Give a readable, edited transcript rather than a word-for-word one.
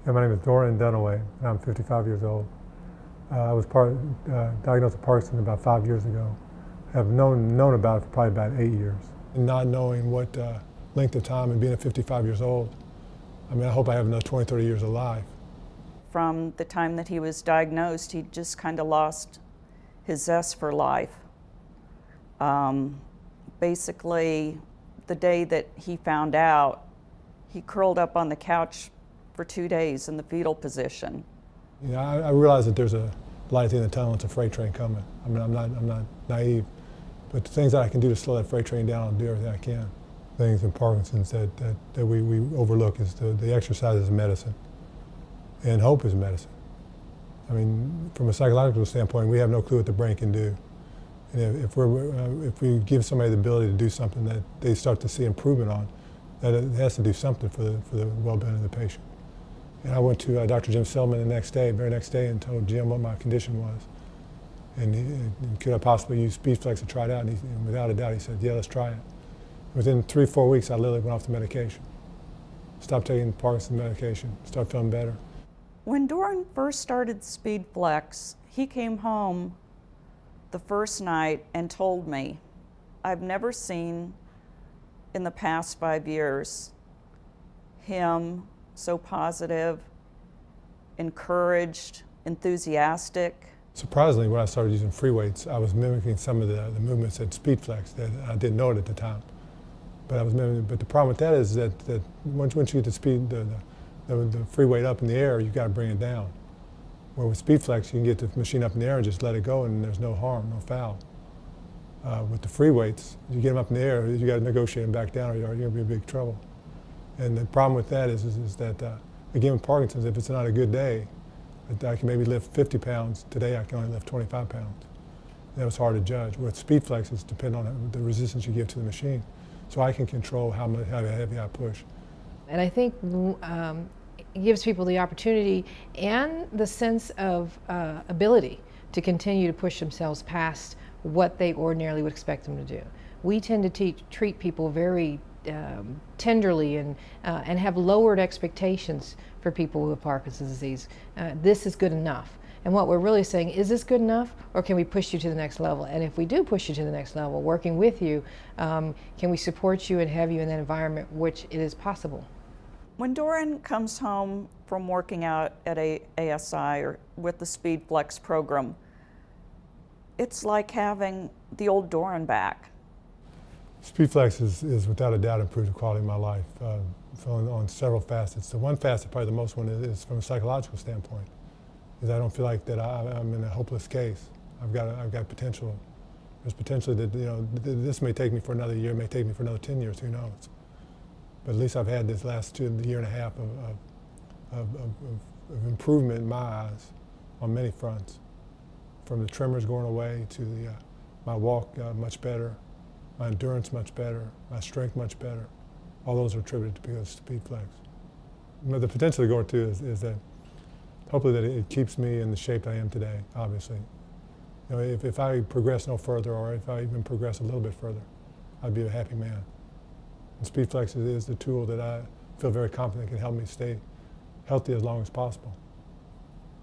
Yeah, my name is Doran Dunaway, and I'm 55 years old. I was diagnosed with Parkinson's about 5 years ago. I've known about it for probably about 8 years. And not knowing what length of time and being at 55 years old, I mean, I hope I have another 20, 30 years alive. From the time that he was diagnosed, he just kind of lost his zest for life. Basically, the day that he found out, he curled up on the couch for 2 days in the fetal position. You know, I realize that there's a light at the end of the tunnel. It's a freight train coming. I mean, I'm not naive, but the things that I can do to slow that freight train down, I'll do everything I can. Things in Parkinson's that we overlook is the exercise is medicine, and hope is medicine. I mean, from a psychological standpoint, we have no clue what the brain can do. And if we give somebody the ability to do something that they start to see improvement on, that it has to do something for the well-being of the patient. And I went to Dr. Jim Selman the very next day, and told Jim what my condition was. And could I possibly use Speedflex to try it out? And without a doubt, he said, yeah, let's try it. Within 3 or 4 weeks, I literally went off the medication. Stopped taking Parkinson's medication, started feeling better. When Doran first started Speedflex, he came home the first night and told me, I've never seen in the past 5 years him so positive, encouraged, enthusiastic. Surprisingly, when I started using free weights, I was mimicking some of the movements at Speedflex that I didn't know it at the time. But I was mimicking. But the problem with that is that once you get the free weight up in the air, you've got to bring it down. Where with Speedflex, you can get the machine up in the air and just let it go, and there's no harm, no foul. With the free weights, you get them up in the air, you got to negotiate them back down, or you're going to be in big trouble. And the problem with that is that, again, with Parkinson's, if it's not a good day, I can maybe lift 50 pounds. Today, I can only lift 25 pounds. That was hard to judge. With Speedflex, it's dependent on the resistance you give to the machine. So I can control how heavy I push. And I think it gives people the opportunity and the sense of ability to continue to push themselves past what they ordinarily would expect them to do. We tend to treat people very tenderly and have lowered expectations for people who have Parkinson's disease. This is good enough. And what we're really saying, is this good enough, or can we push you to the next level? And if we do push you to the next level, working with you, can we support you and have you in that environment which it is possible? When Doran comes home from working out at ASI or with the Speedflex program, it's like having the old Doran back. Speedflex is without a doubt improved the quality of my life on several facets. The one facet, probably the most one, is from a psychological standpoint, is I don't feel like that I'm in a hopeless case. I've got potential. There's potential that, you know, this may take me for another year, may take me for another 10 years, who knows. But at least I've had this last year and a half of improvement in my eyes on many fronts. From the tremors going away to my walk much better, my endurance much better, my strength much better. All those are attributed to Speedflex. But the potential to go to is that hopefully that it keeps me in the shape I am today, obviously. You know, if I progress no further, or if I even progress a little bit further, I'd be a happy man. And Speedflex is the tool that I feel very confident can help me stay healthy as long as possible.